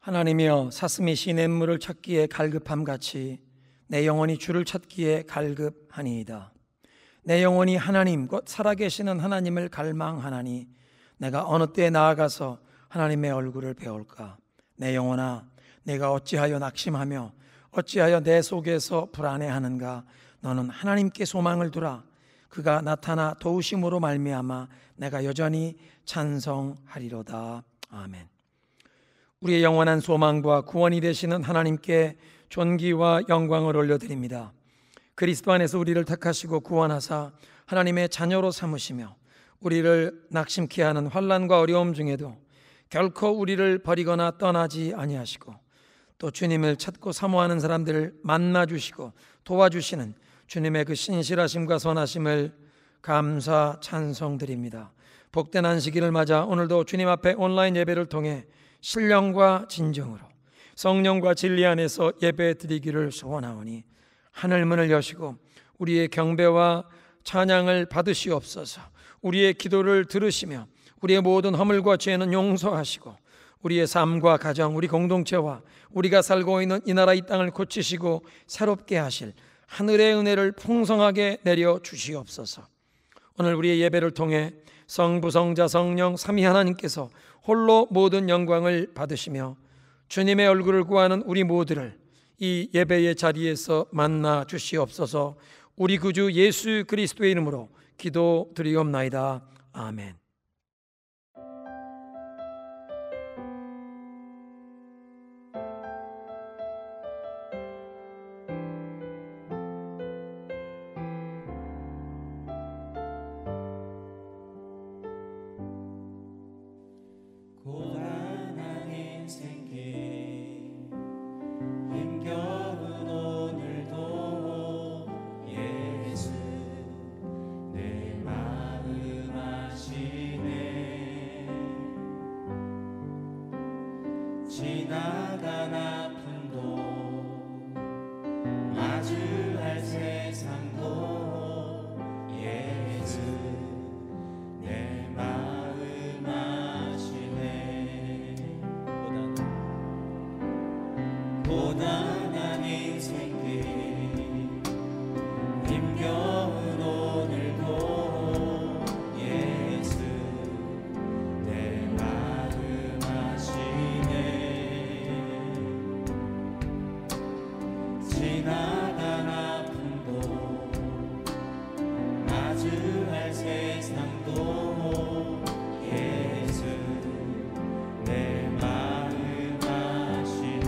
하나님이여, 사슴이 시냇물을 찾기에 갈급함같이 내 영혼이 주를 찾기에 갈급하니이다. 내 영혼이 하나님 곧 살아계시는 하나님을 갈망하나니 내가 어느 때에 나아가서 하나님의 얼굴을 배울까? 내 영혼아, 내가 어찌하여 낙심하며 어찌하여 내 속에서 불안해하는가? 너는 하나님께 소망을 두라. 그가 나타나 도우심으로 말미암아 내가 여전히 찬송하리로다. 아멘. 우리의 영원한 소망과 구원이 되시는 하나님께 존귀와 영광을 올려드립니다. 그리스도 안에서 우리를 택하시고 구원하사 하나님의 자녀로 삼으시며 우리를 낙심케 하는 환난과 어려움 중에도 결코 우리를 버리거나 떠나지 아니하시고 또 주님을 찾고 사모하는 사람들을 만나주시고 도와주시는 주님의 그 신실하심과 선하심을 감사 찬송드립니다. 복된 안식일을 맞아 오늘도 주님 앞에 온라인 예배를 통해 신령과 진정으로 성령과 진리 안에서 예배 드리기를 소원하오니 하늘 문을 여시고 우리의 경배와 찬양을 받으시옵소서. 우리의 기도를 들으시며 우리의 모든 허물과 죄는 용서하시고 우리의 삶과 가정, 우리 공동체와 우리가 살고 있는 이 나라 이 땅을 고치시고 새롭게 하실 하늘의 은혜를 풍성하게 내려 주시옵소서. 오늘 우리의 예배를 통해 성부, 성자, 성령 삼위 하나님께서 홀로 모든 영광을 받으시며 주님의 얼굴을 구하는 우리 모두를 이 예배의 자리에서 만나 주시옵소서. 우리 구주 예수 그리스도의 이름으로 기도드리옵나이다. 아멘. 지나간 아픔도 마주할 세상도 예수 내 마음 아시네. 고단한 인생길 힘겨운 오늘도 예수 내 마음 아시네. 지나간 아픔도 마주할 세상도 예수 내 마음 아시네.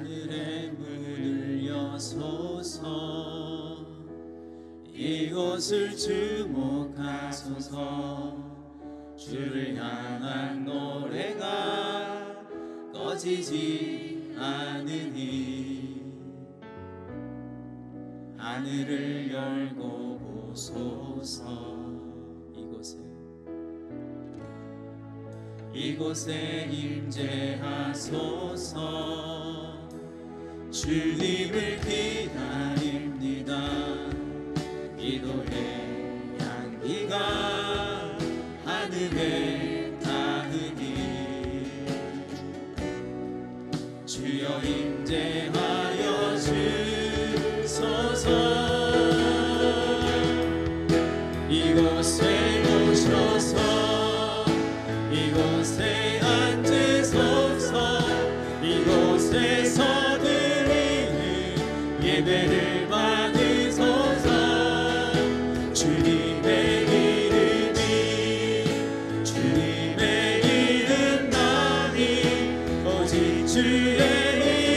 하늘의 문을 여소서. 이곳을 주목하소서. 주를 향한 노래가 꺼지지 않으니 하늘을 열고 보소서. 이곳에 임재하소서. 주님을 기다립니다. 기도의 향기가 하늘에 닿으니 주여 임재하여 주소서. 이곳에 오셔서 이곳에 앉으소서. 이곳에서 드리는 예배를 받으소서. 주님의 이름이 주님의 이름만이 오직 주의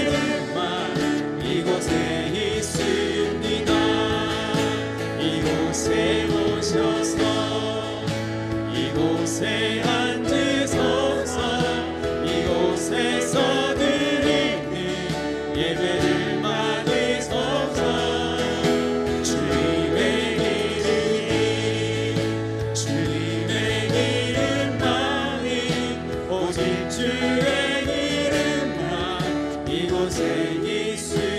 이름만 이곳에 있습니다. 이곳에 오셔서 이곳에 앉으소서. 이곳에서 드리는 예배를 받으소서. 주님의 이름이 주님의 이름만이 오직 주의 이름만 이곳에 있습니다.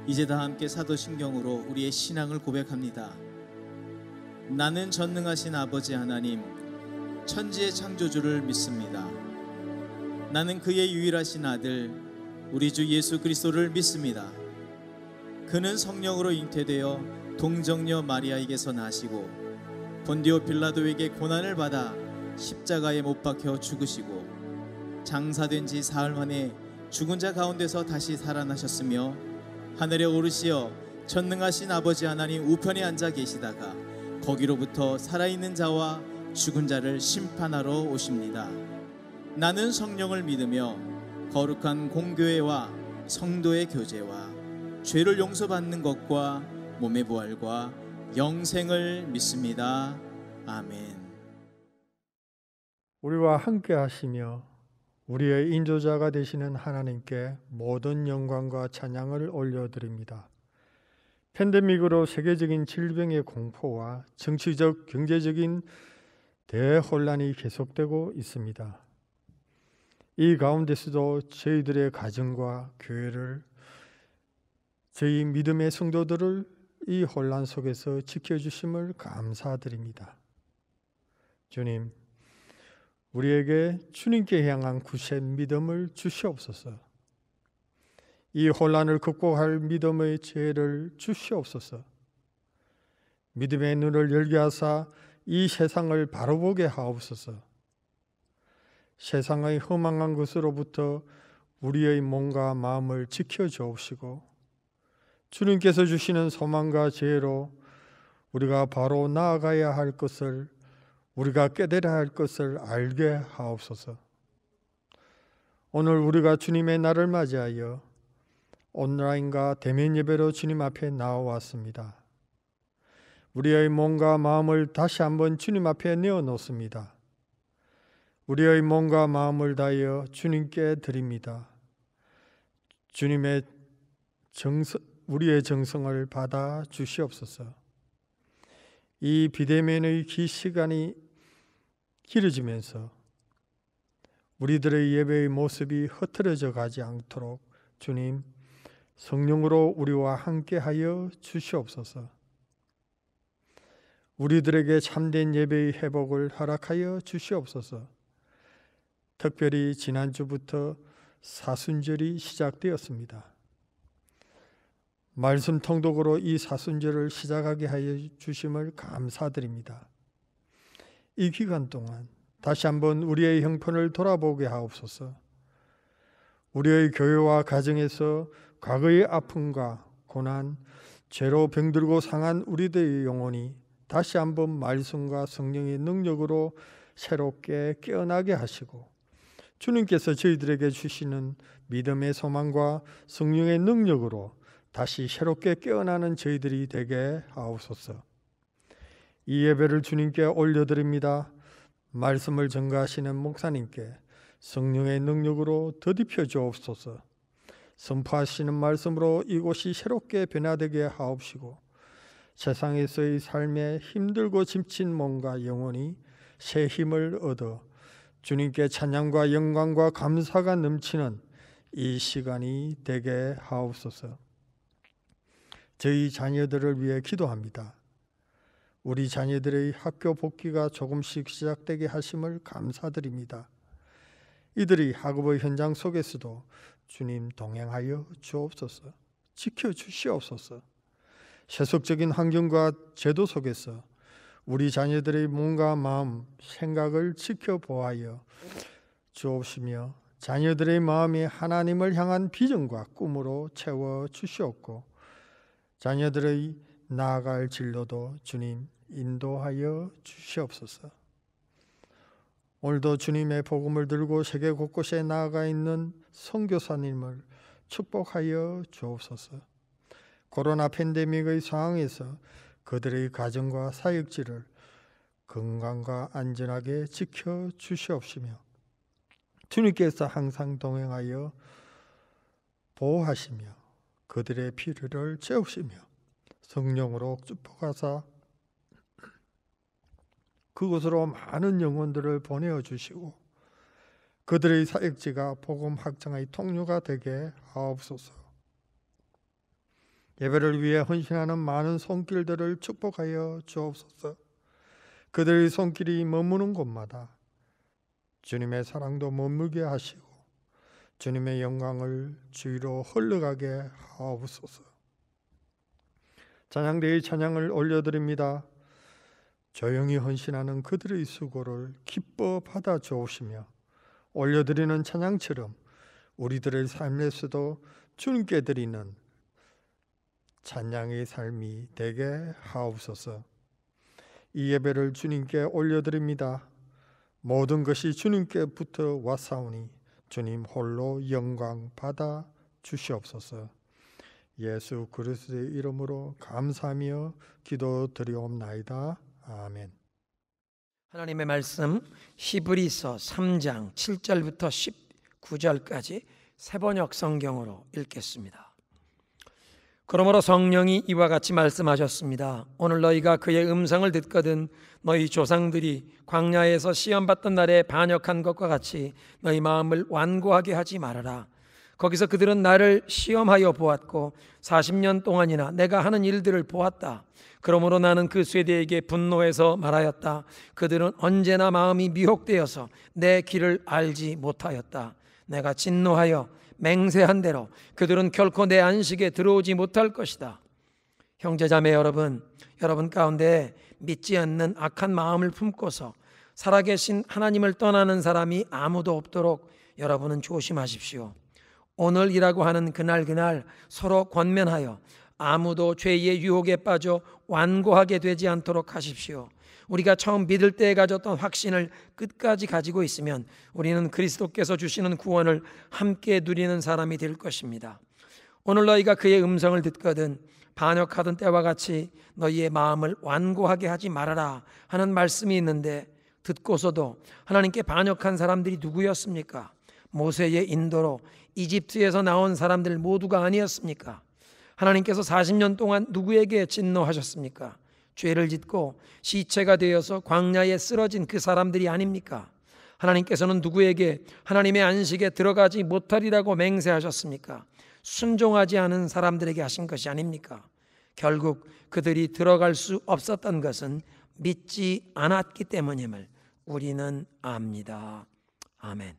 이제 다 함께 사도신경으로 우리의 신앙을 고백합니다. 나는 전능하신 아버지 하나님, 천지의 창조주를 믿습니다. 나는 그의 유일하신 아들, 우리 주 예수 그리스도를 믿습니다. 그는 성령으로 잉태되어 동정녀 마리아에게서 나시고 본디오 빌라도에게 고난을 받아 십자가에 못 박혀 죽으시고 장사된 지 사흘 만에 죽은 자 가운데서 다시 살아나셨으며 하늘에 오르시어 전능하신 아버지 하나님 우편에 앉아 계시다가 거기로부터 살아있는 자와 죽은 자를 심판하러 오십니다. 나는 성령을 믿으며 거룩한 공교회와 성도의 교제와 죄를 용서받는 것과 몸의 부활과 영생을 믿습니다. 아멘. 우리와 함께 하시며 우리의 인도자가 되시는 하나님께 모든 영광과 찬양을 올려드립니다. 팬데믹으로 세계적인 질병의 공포와 정치적, 경제적인 대혼란이 계속되고 있습니다. 이 가운데서도 저희들의 가정과 교회를, 저희 믿음의 성도들을 이 혼란 속에서 지켜주심을 감사드립니다. 주님, 우리에게 주님께 향한 굳센 믿음을 주시옵소서. 이 혼란을 극복할 믿음의 지혜를 주시옵소서. 믿음의 눈을 열게 하사 이 세상을 바로 보게 하옵소서. 세상의 허망한 것으로부터 우리의 몸과 마음을 지켜주옵시고 주님께서 주시는 소망과 지혜로 우리가 바로 나아가야 할 것을, 우리가 깨달아야 할 것을 알게 하옵소서. 오늘 우리가 주님의 날을 맞이하여 온라인과 대면 예배로 주님 앞에 나와왔습니다. 우리의 몸과 마음을 다시 한번 주님 앞에 내어놓습니다. 우리의 몸과 마음을 다하여 주님께 드립니다. 주님의 우리의 정성을 받아 주시옵소서. 이 비대면의 시간이 길어지면서 우리들의 예배의 모습이 흐트러져 가지 않도록 주님 성령으로 우리와 함께하여 주시옵소서. 우리들에게 참된 예배의 회복을 허락하여 주시옵소서. 특별히 지난주부터 사순절이 시작되었습니다. 말씀 통독으로 이 사순절을 시작하게 하여 주심을 감사드립니다. 이 기간 동안 다시 한번 우리의 형편을 돌아보게 하옵소서. 우리의 교회와 가정에서 과거의 아픔과 고난, 죄로 병들고 상한 우리들의 영혼이 다시 한번 말씀과 성령의 능력으로 새롭게 깨어나게 하시고 주님께서 저희들에게 주시는 믿음의 소망과 성령의 능력으로 다시 새롭게 깨어나는 저희들이 되게 하옵소서. 이 예배를 주님께 올려드립니다. 말씀을 전가하시는 목사님께 성령의 능력으로 더딥혀 주옵소서. 선포하시는 말씀으로 이곳이 새롭게 변화되게 하옵시고 세상에서의 삶에 힘들고 지친 몸과 영혼이 새 힘을 얻어 주님께 찬양과 영광과 감사가 넘치는 이 시간이 되게 하옵소서. 저희 자녀들을 위해 기도합니다. 우리 자녀들의 학교 복귀가 조금씩 시작되게 하심을 감사드립니다. 이들이 학업의 현장 속에서도 주님 동행하여 주옵소서. 지켜주시옵소서. 세속적인 환경과 제도 속에서 우리 자녀들의 몸과 마음, 생각을 지켜보아여 주옵시며 자녀들의 마음이 하나님을 향한 비전과 꿈으로 채워주시옵고 자녀들의 나아갈 진로도 주님 인도하여 주시옵소서. 오늘도 주님의 복음을 들고 세계 곳곳에 나아가 있는 선교사님을 축복하여 주옵소서. 코로나 팬데믹의 상황에서 그들의 가정과 사역지를 건강과 안전하게 지켜 주시옵시며 주님께서 항상 동행하여 보호하시며 그들의 필요를 채우시며 성령으로 축복하사 그곳으로 많은 영혼들을 보내어 주시고 그들의 사역지가 복음 확장의 통로가 되게 하옵소서. 예배를 위해 헌신하는 많은 손길들을 축복하여 주옵소서. 그들의 손길이 머무는 곳마다 주님의 사랑도 머물게 하시고 주님의 영광을 주위로 흘러가게 하옵소서. 찬양대의 찬양을 올려드립니다. 조용히 헌신하는 그들의 수고를 기뻐 받아 주옵시며 올려드리는 찬양처럼 우리들의 삶에서도 주님께 드리는 찬양의 삶이 되게 하옵소서. 이 예배를 주님께 올려드립니다. 모든 것이 주님께부터 왔사오니 주님 홀로 영광 받아 주시옵소서. 예수 그리스도의 이름으로 감사하며 기도드리옵나이다. 아멘. 하나님의 말씀 히브리서 3장 7절부터 19절까지 새번역 성경으로 읽겠습니다. 그러므로 성령이 이와 같이 말씀하셨습니다. 오늘 너희가 그의 음성을 듣거든 너희 조상들이 광야에서 시험받던 날에 반역한 것과 같이 너희 마음을 완고하게 하지 말아라. 거기서 그들은 나를 시험하여 보았고 40년 동안이나 내가 하는 일들을 보았다. 그러므로 나는 그 세대에게 분노해서 말하였다. 그들은 언제나 마음이 미혹되어서 내 길을 알지 못하였다. 내가 진노하여 맹세한 대로 그들은 결코 내 안식에 들어오지 못할 것이다. 형제자매 여러분 가운데 믿지 않는 악한 마음을 품고서 살아계신 하나님을 떠나는 사람이 아무도 없도록 여러분은 조심하십시오. 오늘이라고 하는 그날 서로 권면하여 아무도 죄의 유혹에 빠져 완고하게 되지 않도록 하십시오. 우리가 처음 믿을 때에 가졌던 확신을 끝까지 가지고 있으면 우리는 그리스도께서 주시는 구원을 함께 누리는 사람이 될 것입니다. 오늘 너희가 그의 음성을 듣거든 반역하던 때와 같이 너희의 마음을 완고하게 하지 말아라 하는 말씀이 있는데 듣고서도 하나님께 반역한 사람들이 누구였습니까? 모세의 인도로 이집트에서 나온 사람들 모두가 아니었습니까? 하나님께서 40년 동안 누구에게 진노하셨습니까? 죄를 짓고 시체가 되어서 광야에 쓰러진 그 사람들이 아닙니까? 하나님께서는 누구에게 하나님의 안식에 들어가지 못하리라고 맹세하셨습니까? 순종하지 않은 사람들에게 하신 것이 아닙니까? 결국 그들이 들어갈 수 없었던 것은 믿지 않았기 때문임을 우리는 압니다. 아멘.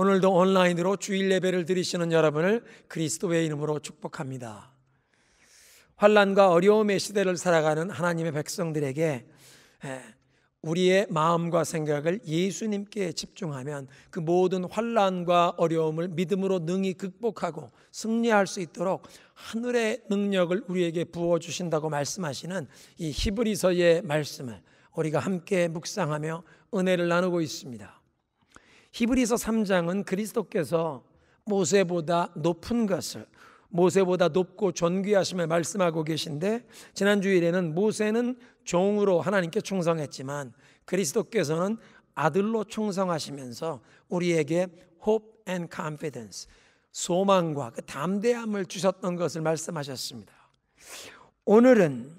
오늘도 온라인으로 주일 예배를 드리시는 여러분을 그리스도의 이름으로 축복합니다. 환난과 어려움의 시대를 살아가는 하나님의 백성들에게 우리의 마음과 생각을 예수님께 집중하면 그 모든 환난과 어려움을 믿음으로 능히 극복하고 승리할 수 있도록 하늘의 능력을 우리에게 부어주신다고 말씀하시는 이 히브리서의 말씀을 우리가 함께 묵상하며 은혜를 나누고 있습니다. 히브리서 3장은 그리스도께서 모세보다 높은 것을, 모세보다 높고 존귀하심을 말씀하고 계신데, 지난 주일에는 모세는 종으로 하나님께 충성했지만 그리스도께서는 아들로 충성하시면서 우리에게 hope and confidence, 소망과 그 담대함을 주셨던 것을 말씀하셨습니다. 오늘은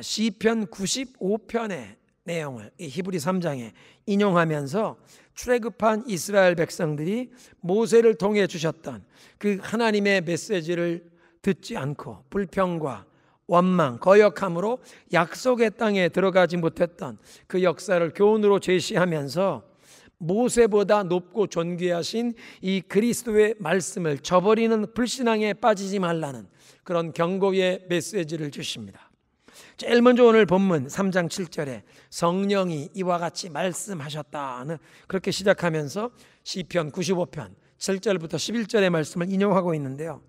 시편 95편의 내용을 이 히브리 3장에 인용하면서 출애굽한 이스라엘 백성들이 모세를 통해 주셨던 그 하나님의 메시지를 듣지 않고 불평과 원망, 거역함으로 약속의 땅에 들어가지 못했던 그 역사를 교훈으로 제시하면서 모세보다 높고 존귀하신 이 그리스도의 말씀을 저버리는 불신앙에 빠지지 말라는 그런 경고의 메시지를 주십니다. 제일 먼저 오늘 본문 3장 7절에 성령이 이와 같이 말씀하셨다는 그렇게 시작하면서 시편 95편 7절부터 11절의 말씀을 인용하고 있는데요.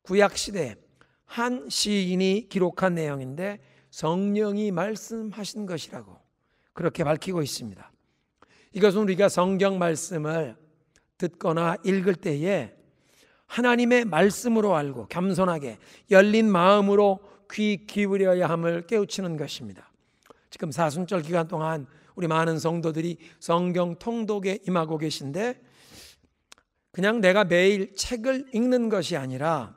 구약시대에 한 시인이 기록한 내용인데 성령이 말씀하신 것이라고 그렇게 밝히고 있습니다. 이것은 우리가 성경 말씀을 듣거나 읽을 때에 하나님의 말씀으로 알고 겸손하게 열린 마음으로 귀 기울여야 함을 깨우치는 것입니다. 지금 사순절 기간 동안 우리 많은 성도들이 성경 통독에 임하고 계신데 그냥 내가 매일 책을 읽는 것이 아니라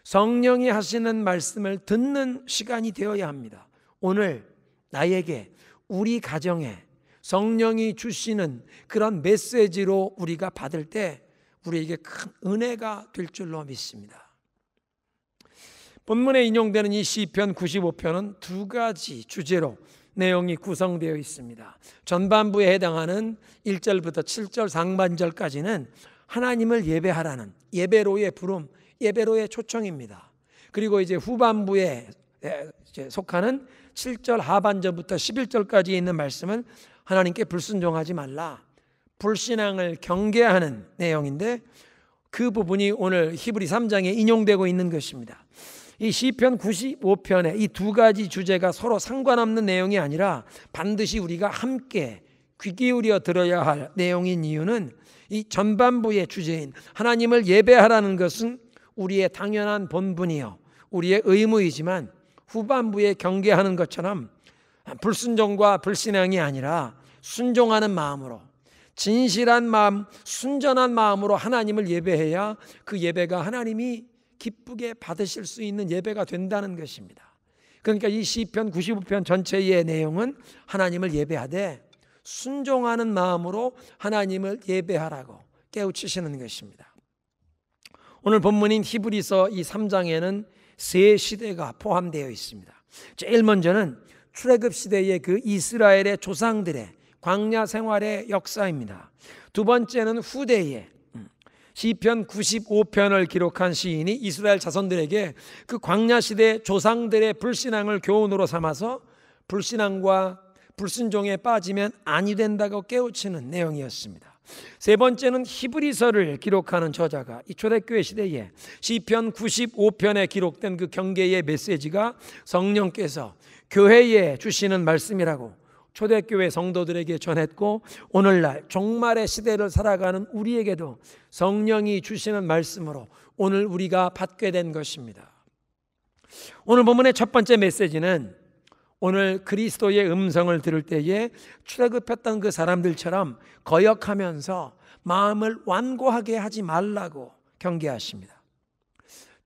성령이 하시는 말씀을 듣는 시간이 되어야 합니다. 오늘 나에게, 우리 가정에 성령이 주시는 그런 메시지로 우리가 받을 때 우리에게 큰 은혜가 될 줄로 믿습니다. 본문에 인용되는 이 시편 95편은 두 가지 주제로 내용이 구성되어 있습니다. 전반부에 해당하는 1절부터 7절 상반절까지는 하나님을 예배하라는 예배로의 부름, 예배로의 초청입니다. 그리고 이제 후반부에 속하는 7절 하반절부터 11절까지 있는 말씀은 하나님께 불순종하지 말라, 불신앙을 경계하는 내용인데 그 부분이 오늘 히브리 3장에 인용되고 있는 것입니다. 이 시편 95편의 이 두 가지 주제가 서로 상관없는 내용이 아니라 반드시 우리가 함께 귀 기울여 들어야 할 내용인 이유는 이 전반부의 주제인 하나님을 예배하라는 것은 우리의 당연한 본분이요 우리의 의무이지만 후반부에 경계하는 것처럼 불순종과 불신앙이 아니라 순종하는 마음으로, 진실한 마음, 순전한 마음으로 하나님을 예배해야 그 예배가 하나님이 기쁘게 받으실 수 있는 예배가 된다는 것입니다. 그러니까 이 시편 95편 전체의 내용은 하나님을 예배하되 순종하는 마음으로 하나님을 예배하라고 깨우치시는 것입니다. 오늘 본문인 히브리서 이 3장에는 세 시대가 포함되어 있습니다. 제일 먼저는 출애굽 시대의 그 이스라엘의 조상들의 광야 생활의 역사입니다. 두 번째는 후대의 시편 95편을 기록한 시인이 이스라엘 자손들에게 그 광야 시대 조상들의 불신앙을 교훈으로 삼아서 불신앙과 불순종에 빠지면 아니 된다고 깨우치는 내용이었습니다. 세 번째는 히브리서를 기록하는 저자가 이 초대교회 시대에 시편 95편에 기록된 그 경계의 메시지가 성령께서 교회에 주시는 말씀이라고 초대교회 성도들에게 전했고 오늘날 종말의 시대를 살아가는 우리에게도 성령이 주시는 말씀으로 오늘 우리가 받게 된 것입니다. 오늘 본문의 첫 번째 메시지는 오늘 그리스도의 음성을 들을 때에 출애굽했던 그 사람들처럼 거역하면서 마음을 완고하게 하지 말라고 경계하십니다.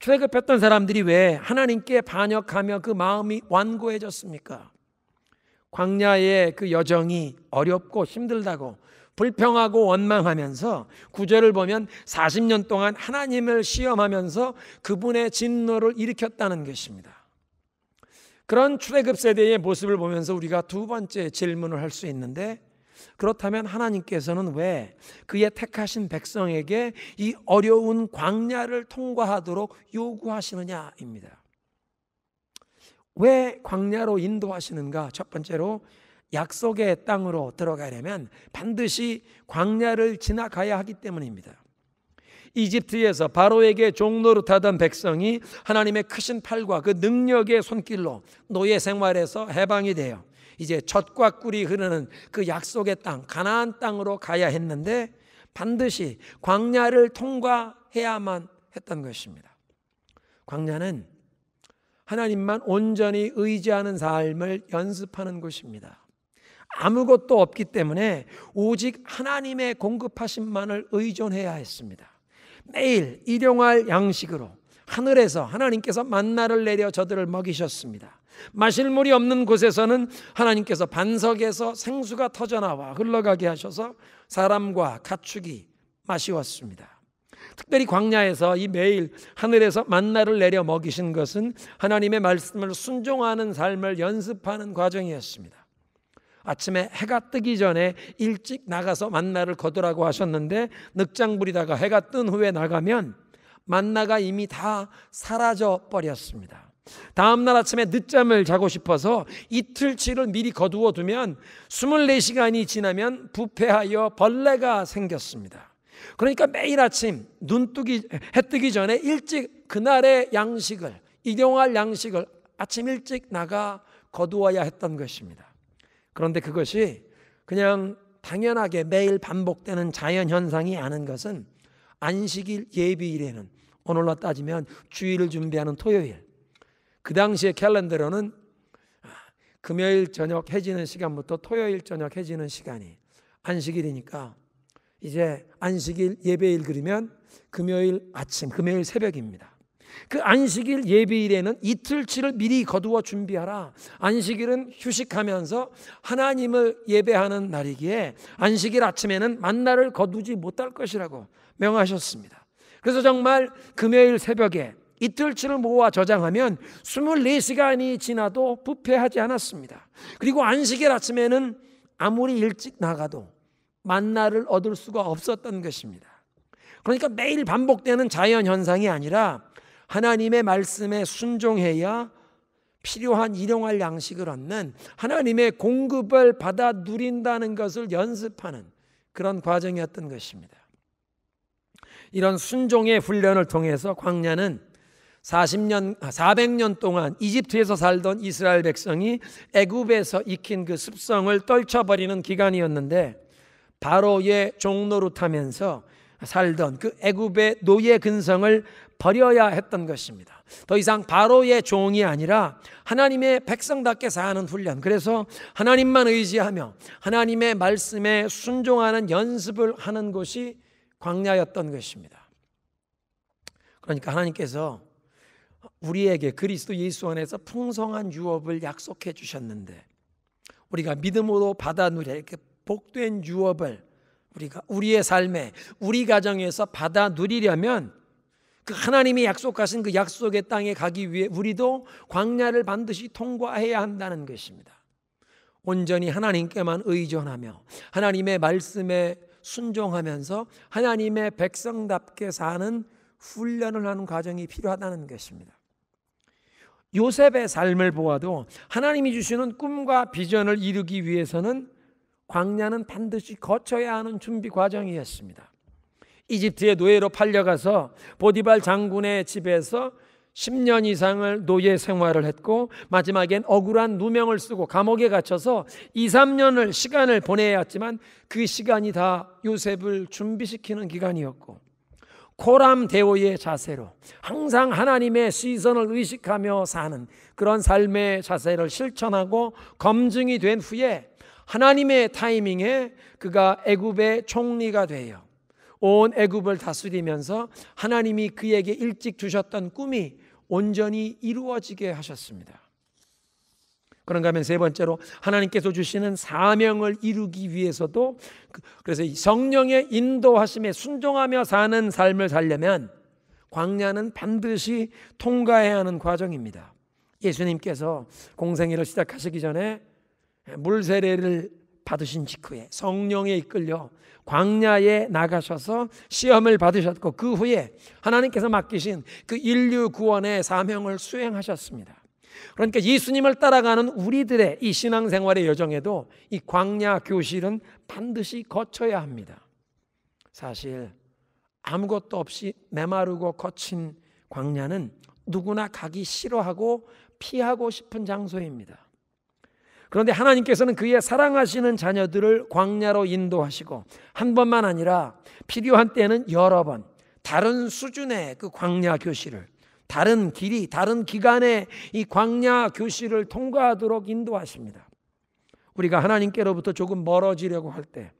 출애굽했던 사람들이 왜 하나님께 반역하며 그 마음이 완고해졌습니까? 광야의 그 여정이 어렵고 힘들다고 불평하고 원망하면서 9절을 보면 40년 동안 하나님을 시험하면서 그분의 진노를 일으켰다는 것입니다. 그런 출애굽 세대의 모습을 보면서 우리가 두 번째 질문을 할 수 있는데 그렇다면 하나님께서는 왜 그의 택하신 백성에게 이 어려운 광야를 통과하도록 요구하시느냐입니다. 왜 광야로 인도하시는가? 첫 번째로 약속의 땅으로 들어가려면 반드시 광야를 지나가야 하기 때문입니다. 이집트에서 바로에게 종노릇하던 백성이 하나님의 크신 팔과 그 능력의 손길로 노예 생활에서 해방이 되어 이제 젖과 꿀이 흐르는 그 약속의 땅, 가나안 땅으로 가야 했는데 반드시 광야를 통과해야만 했던 것입니다. 광야는 하나님만 온전히 의지하는 삶을 연습하는 곳입니다. 아무것도 없기 때문에 오직 하나님의 공급하심만을 의존해야 했습니다. 매일 일용할 양식으로 하늘에서 하나님께서 만나를 내려 저들을 먹이셨습니다. 마실 물이 없는 곳에서는 하나님께서 반석에서 생수가 터져나와 흘러가게 하셔서 사람과 가축이 마시웠습니다. 특별히 광야에서 이 매일 하늘에서 만나를 내려 먹이신 것은 하나님의 말씀을 순종하는 삶을 연습하는 과정이었습니다. 아침에 해가 뜨기 전에 일찍 나가서 만나를 거두라고 하셨는데 늑장 부리다가 해가 뜬 후에 나가면 만나가 이미 다 사라져 버렸습니다. 다음날 아침에 늦잠을 자고 싶어서 이틀치를 미리 거두어 두면 24시간이 지나면 부패하여 벌레가 생겼습니다. 그러니까 매일 아침 해 뜨기 전에 일찍 그날의 양식을, 일용할 양식을 아침 일찍 나가 거두어야 했던 것입니다. 그런데 그것이 그냥 당연하게 매일 반복되는 자연현상이 아닌 것은 안식일 예비일에는 오늘로 따지면 주일을 준비하는 토요일, 그 당시의 캘린더로는 금요일 저녁 해지는 시간부터 토요일 저녁 해지는 시간이 안식일이니까 이제 안식일 예배일 그리면 금요일 아침, 금요일 새벽입니다. 그 안식일 예비일에는 이틀치를 미리 거두어 준비하라. 안식일은 휴식하면서 하나님을 예배하는 날이기에 안식일 아침에는 만나를 거두지 못할 것이라고 명하셨습니다. 그래서 정말 금요일 새벽에 이틀치를 모아 저장하면 24시간이 지나도 부패하지 않았습니다. 그리고 안식일 아침에는 아무리 일찍 나가도 만나를 얻을 수가 없었던 것입니다. 그러니까 매일 반복되는 자연현상이 아니라 하나님의 말씀에 순종해야 필요한 일용할 양식을 얻는 하나님의 공급을 받아 누린다는 것을 연습하는 그런 과정이었던 것입니다. 이런 순종의 훈련을 통해서 광야는 400년 동안 이집트에서 살던 이스라엘 백성이 애굽에서 익힌 그 습성을 떨쳐버리는 기간이었는데 바로의 종노릇하면서 살던 그 애굽의 노예 근성을 버려야 했던 것입니다. 더 이상 바로의 종이 아니라 하나님의 백성답게 사는 훈련, 그래서 하나님만 의지하며 하나님의 말씀에 순종하는 연습을 하는 곳이 광야였던 것입니다. 그러니까 하나님께서 우리에게 그리스도 예수 안에서 풍성한 유업을 약속해 주셨는데 우리가 믿음으로 받아 누릴 그 복된 유업을 우리가 우리의 삶에, 우리 가정에서 받아 누리려면 그 하나님이 약속하신 그 약속의 땅에 가기 위해 우리도 광야를 반드시 통과해야 한다는 것입니다. 온전히 하나님께만 의존하며 하나님의 말씀에 순종하면서 하나님의 백성답게 사는 훈련을 하는 과정이 필요하다는 것입니다. 요셉의 삶을 보아도 하나님이 주시는 꿈과 비전을 이루기 위해서는 광야는 반드시 거쳐야 하는 준비 과정이었습니다. 이집트의 노예로 팔려가서 보디발 장군의 집에서 10년 이상을 노예 생활을 했고 마지막엔 억울한 누명을 쓰고 감옥에 갇혀서 2, 3년을 시간을 보내야 했지만 그 시간이 다 요셉을 준비시키는 기간이었고 코람 대오의 자세로 항상 하나님의 시선을 의식하며 사는 그런 삶의 자세를 실천하고 검증이 된 후에 하나님의 타이밍에 그가 애굽의 총리가 되어 온 애굽을 다스리면서 하나님이 그에게 일찍 주셨던 꿈이 온전히 이루어지게 하셨습니다. 그런가 하면 세 번째로 하나님께서 주시는 사명을 이루기 위해서도 그래서 성령의 인도하심에 순종하며 사는 삶을 살려면 광야는 반드시 통과해야 하는 과정입니다. 예수님께서 공생애를 시작하시기 전에 물 세례를 받으신 직후에 성령에 이끌려 광야에 나가셔서 시험을 받으셨고, 그 후에 하나님께서 맡기신 그 인류 구원의 사명을 수행하셨습니다. 그러니까 예수님을 따라가는 우리들의 이 신앙생활의 여정에도 이 광야 교실은 반드시 거쳐야 합니다. 사실 아무것도 없이 메마르고 거친 광야는 누구나 가기 싫어하고 피하고 싶은 장소입니다. 그런데 하나님께서는 그의 사랑하시는 자녀들을 광야로 인도하시고, 한 번만 아니라 필요한 때는 여러 번 다른 수준의 그 광야 교실을, 다른 길이, 다른 기간의 이 광야 교실을 통과하도록 인도하십니다. 우리가 하나님께로부터 조금 멀어지려고 할 때,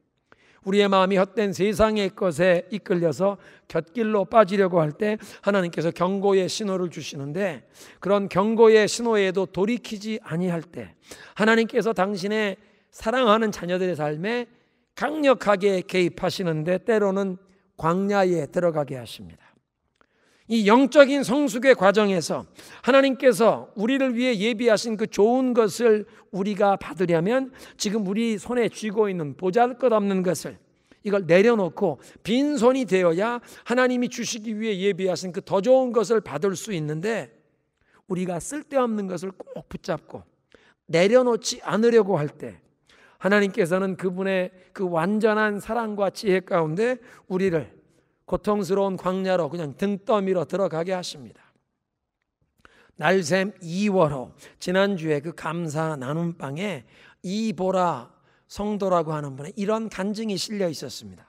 우리의 마음이 헛된 세상의 것에 이끌려서 곁길로 빠지려고 할 때 하나님께서 경고의 신호를 주시는데, 그런 경고의 신호에도 돌이키지 아니할 때 하나님께서 당신의 사랑하는 자녀들의 삶에 강력하게 개입하시는데 때로는 광야에 들어가게 하십니다. 이 영적인 성숙의 과정에서 하나님께서 우리를 위해 예비하신 그 좋은 것을 우리가 받으려면 지금 우리 손에 쥐고 있는 보잘것없는 것을, 이걸 내려놓고 빈손이 되어야 하나님이 주시기 위해 예비하신 그 더 좋은 것을 받을 수 있는데, 우리가 쓸데없는 것을 꼭 붙잡고 내려놓지 않으려고 할 때 하나님께서는 그분의 그 완전한 사랑과 지혜 가운데 우리를 고통스러운 광야로 그냥 등떠밀어 들어가게 하십니다. 날샘 2월호, 지난주에 그 감사 나눔방에 이보라 성도라고 하는 분의 이런 간증이 실려 있었습니다.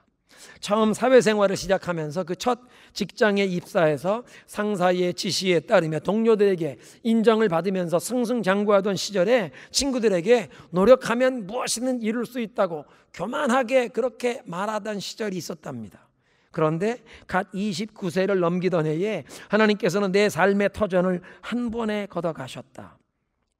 처음 사회생활을 시작하면서 그 첫 직장에 입사해서 상사의 지시에 따르며 동료들에게 인정을 받으면서 승승장구하던 시절에 친구들에게 노력하면 무엇이든 이룰 수 있다고 교만하게 그렇게 말하던 시절이 있었답니다. 그런데 갓 29세를 넘기던 해에 하나님께서는 내 삶의 터전을 한 번에 걷어가셨다.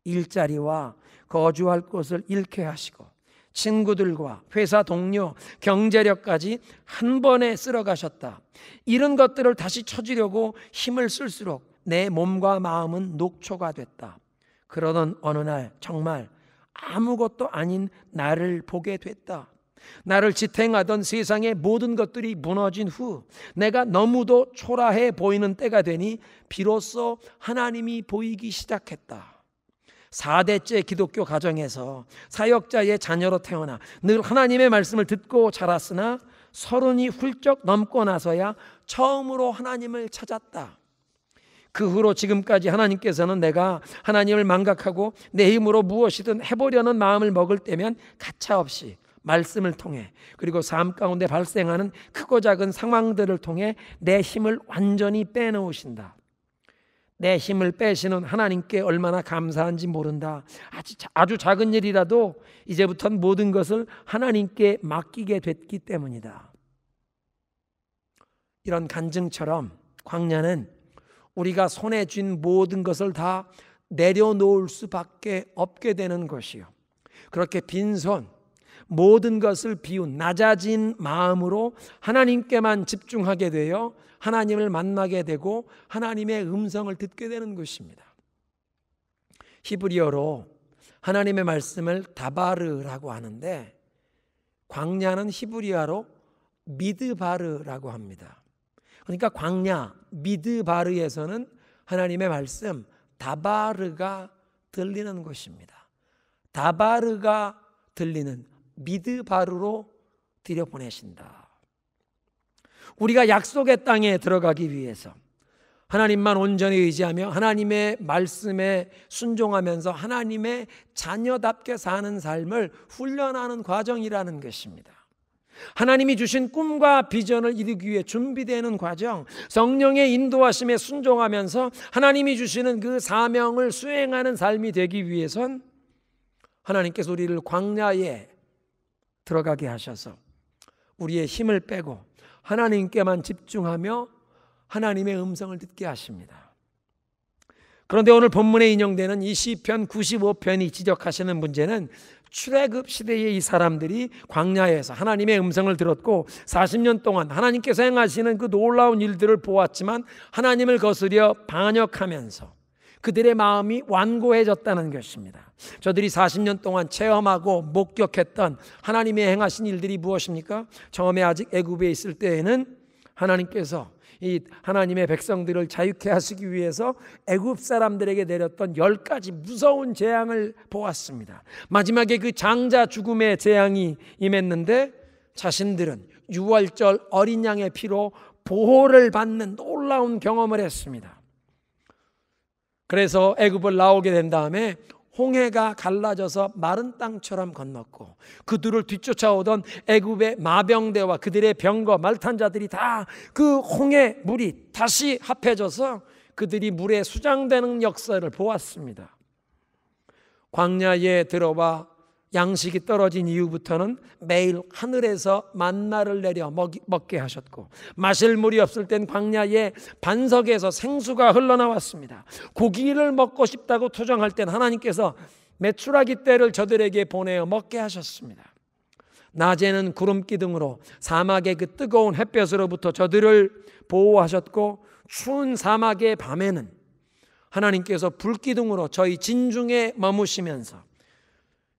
일자리와 거주할 곳을 잃게 하시고 친구들과 회사 동료, 경제력까지 한 번에 쓸어가셨다. 이런 것들을 다시 쳐주려고 힘을 쓸수록 내 몸과 마음은 녹초가 됐다. 그러던 어느 날 정말 아무것도 아닌 나를 보게 됐다. 나를 지탱하던 세상의 모든 것들이 무너진 후 내가 너무도 초라해 보이는 때가 되니 비로소 하나님이 보이기 시작했다. 4대째 기독교 가정에서 사역자의 자녀로 태어나 늘 하나님의 말씀을 듣고 자랐으나 30이 훌쩍 넘고 나서야 처음으로 하나님을 찾았다. 그 후로 지금까지 하나님께서는 내가 하나님을 망각하고 내 힘으로 무엇이든 해보려는 마음을 먹을 때면 가차없이 말씀을 통해, 그리고 삶 가운데 발생하는 크고 작은 상황들을 통해 내 힘을 완전히 빼놓으신다. 내 힘을 빼시는 하나님께 얼마나 감사한지 모른다. 아주 작은 일이라도 이제부터는 모든 것을 하나님께 맡기게 됐기 때문이다. 이런 간증처럼 광야는 우리가 손에 쥔 모든 것을 다 내려놓을 수밖에 없게 되는 것이요, 그렇게 빈손 모든 것을 비운 낮아진 마음으로 하나님께만 집중하게 되어 하나님을 만나게 되고 하나님의 음성을 듣게 되는 것입니다. 히브리어로 하나님의 말씀을 다바르라고 하는데, 광야는 히브리어로 미드바르라고 합니다. 그러니까 광야 미드바르에서는 하나님의 말씀 다바르가 들리는 것입니다. 다바르가 들리는 미드바르로 들여보내신다. 우리가 약속의 땅에 들어가기 위해서 하나님만 온전히 의지하며 하나님의 말씀에 순종하면서 하나님의 자녀답게 사는 삶을 훈련하는 과정이라는 것입니다. 하나님이 주신 꿈과 비전을 이루기 위해 준비되는 과정, 성령의 인도하심에 순종하면서 하나님이 주시는 그 사명을 수행하는 삶이 되기 위해선 하나님께서 우리를 광야에 들어가게 하셔서 우리의 힘을 빼고 하나님께만 집중하며 하나님의 음성을 듣게 하십니다. 그런데 오늘 본문에 인용되는 이 시편 95편이 지적하시는 문제는 출애굽 시대의 이 사람들이 광야에서 하나님의 음성을 들었고 40년 동안 하나님께서 행하시는 그 놀라운 일들을 보았지만 하나님을 거스려 반역하면서 그들의 마음이 완고해졌다는 것입니다. 저들이 40년 동안 체험하고 목격했던 하나님의 행하신 일들이 무엇입니까? 처음에 아직 애굽에 있을 때에는 하나님께서 이 하나님의 백성들을 자유케 하시기 위해서 애굽 사람들에게 내렸던 10가지 무서운 재앙을 보았습니다. 마지막에 그 장자 죽음의 재앙이 임했는데 자신들은 유월절 어린 양의 피로 보호를 받는 놀라운 경험을 했습니다. 그래서 애굽을 나오게 된 다음에 홍해가 갈라져서 마른 땅처럼 건넜고 그들을 뒤쫓아오던 애굽의 마병대와 그들의 병거 말탄자들이 다 그 홍해 물이 다시 합해져서 그들이 물에 수장되는 역사를 보았습니다. 광야에 들어와 양식이 떨어진 이후부터는 매일 하늘에서 만나를 내려 먹게 하셨고 마실 물이 없을 땐 광야의 반석에서 생수가 흘러나왔습니다. 고기를 먹고 싶다고 투정할 땐 하나님께서 메추라기 떼를 저들에게 보내어 먹게 하셨습니다. 낮에는 구름 기둥으로 사막의 그 뜨거운 햇볕으로부터 저들을 보호하셨고 추운 사막의 밤에는 하나님께서 불기둥으로 저희 진중에 머무시면서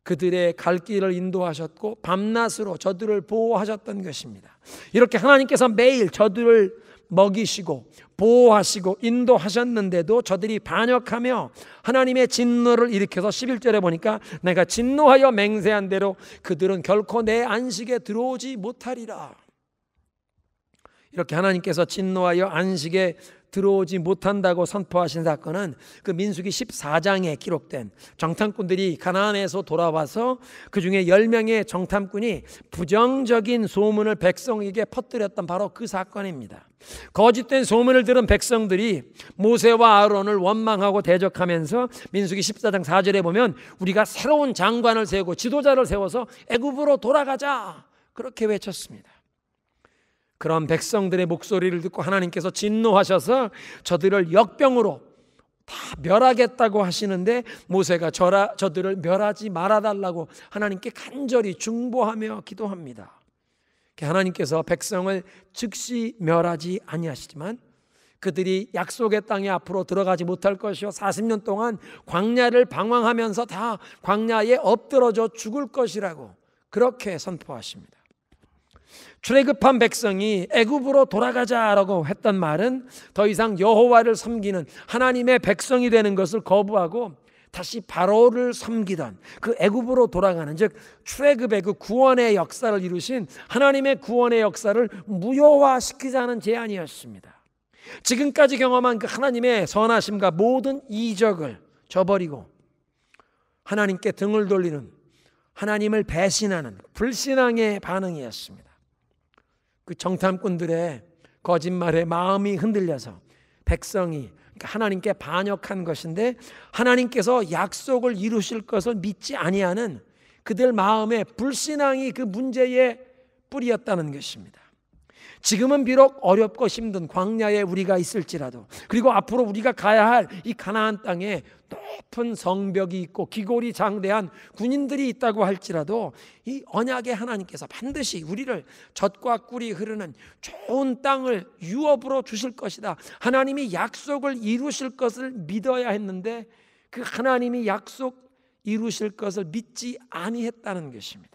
그들의 갈 길을 인도하셨고 밤낮으로 저들을 보호하셨던 것입니다. 이렇게 하나님께서 매일 저들을 먹이시고 보호하시고 인도하셨는데도 저들이 반역하며 하나님의 진노를 일으켜서 11절에 보니까 내가 진노하여 맹세한 대로 그들은 결코 내 안식에 들어오지 못하리라. 이렇게 하나님께서 진노하여 안식에 들어오지 못한다고 선포하신 사건은 그 민수기 14장에 기록된 정탐꾼들이 가나안에서 돌아와서 그 중에 10명의 정탐꾼이 부정적인 소문을 백성에게 퍼뜨렸던 바로 그 사건입니다. 거짓된 소문을 들은 백성들이 모세와 아론을 원망하고 대적하면서 민수기 14장 4절에 보면 우리가 새로운 장관을 세우고 지도자를 세워서 애굽으로 돌아가자 그렇게 외쳤습니다. 그런 백성들의 목소리를 듣고 하나님께서 진노하셔서 저들을 역병으로 다 멸하겠다고 하시는데 모세가 저들을 멸하지 말아달라고 하나님께 간절히 중보하며 기도합니다. 하나님께서 백성을 즉시 멸하지 아니하시지만 그들이 약속의 땅에 앞으로 들어가지 못할 것이요 40년 동안 광야를 방황하면서 다 광야에 엎드러져 죽을 것이라고 그렇게 선포하십니다. 출애굽한 백성이 애굽으로 돌아가자라고 했던 말은 더 이상 여호와를 섬기는 하나님의 백성이 되는 것을 거부하고 다시 바로를 섬기던 그 애굽으로 돌아가는 즉 출애굽의 그 구원의 역사를 이루신 하나님의 구원의 역사를 무효화시키자는 제안이었습니다. 지금까지 경험한 그 하나님의 선하심과 모든 이적을 저버리고 하나님께 등을 돌리는 하나님을 배신하는 불신앙의 반응이었습니다. 그 정탐꾼들의 거짓말에 마음이 흔들려서 백성이 하나님께 반역한 것인데 하나님께서 약속을 이루실 것을 믿지 아니하는 그들 마음의 불신앙이 그 문제의 뿌리였다는 것입니다. 지금은 비록 어렵고 힘든 광야에 우리가 있을지라도 그리고 앞으로 우리가 가야 할 이 가나안 땅에 높은 성벽이 있고 기골이 장대한 군인들이 있다고 할지라도 이 언약의 하나님께서 반드시 우리를 젖과 꿀이 흐르는 좋은 땅을 유업으로 주실 것이다. 하나님이 약속을 이루실 것을 믿어야 했는데 그 하나님이 약속 이루실 것을 믿지 아니했다는 것입니다.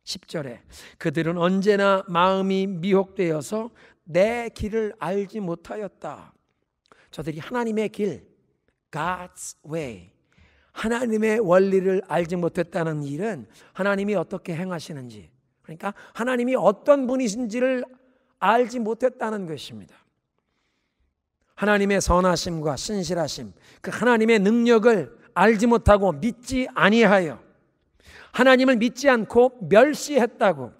10절에 그들은 언제나 마음이 미혹되어서 내 길을 알지 못하였다. 저들이 하나님의 길, God's way, 하나님의 원리를 알지 못했다는 일은 하나님이 어떻게 행하시는지, 그러니까 하나님이 어떤 분이신지를 알지 못했다는 것입니다. 하나님의 선하심과 신실하심, 그 하나님의 능력을 알지 못하고 믿지 아니하여 하나님을 믿지 않고 멸시했다고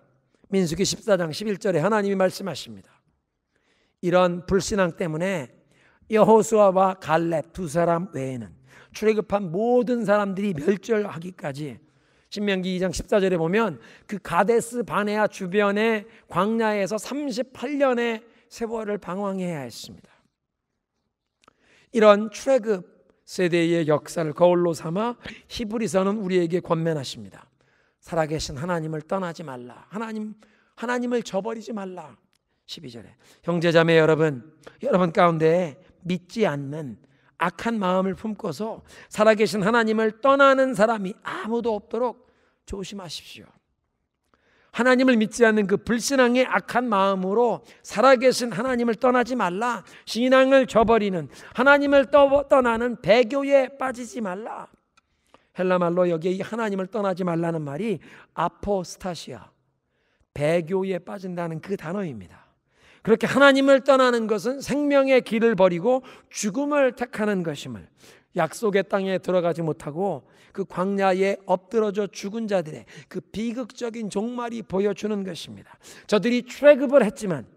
민수기 14장 11절에 하나님이 말씀하십니다. 이런 불신앙 때문에 여호수아와 갈렙 두 사람 외에는 출애굽한 모든 사람들이 멸절하기까지 신명기 2장 14절에 보면 그 가데스 바네아 주변의 광야에서 38년의 세월을 방황해야 했습니다. 이런 출애굽 세대의 역사를 거울로 삼아 히브리서는 우리에게 권면하십니다. 살아계신 하나님을 떠나지 말라. 하나님을 저버리지 말라. 12절에 형제자매 여러분 가운데 믿지 않는 악한 마음을 품고서 살아계신 하나님을 떠나는 사람이 아무도 없도록 조심하십시오. 하나님을 믿지 않는 그 불신앙의 악한 마음으로 살아계신 하나님을 떠나지 말라. 신앙을 저버리는, 하나님을 떠나는 배교에 빠지지 말라. 헬라말로 여기에 이 하나님을 떠나지 말라는 말이 아포스타시아, 배교에 빠진다는 그 단어입니다. 그렇게 하나님을 떠나는 것은 생명의 길을 버리고 죽음을 택하는 것임을, 약속의 땅에 들어가지 못하고 그 광야에 엎드러져 죽은 자들의 그 비극적인 종말이 보여주는 것입니다. 저들이 출애굽을 했지만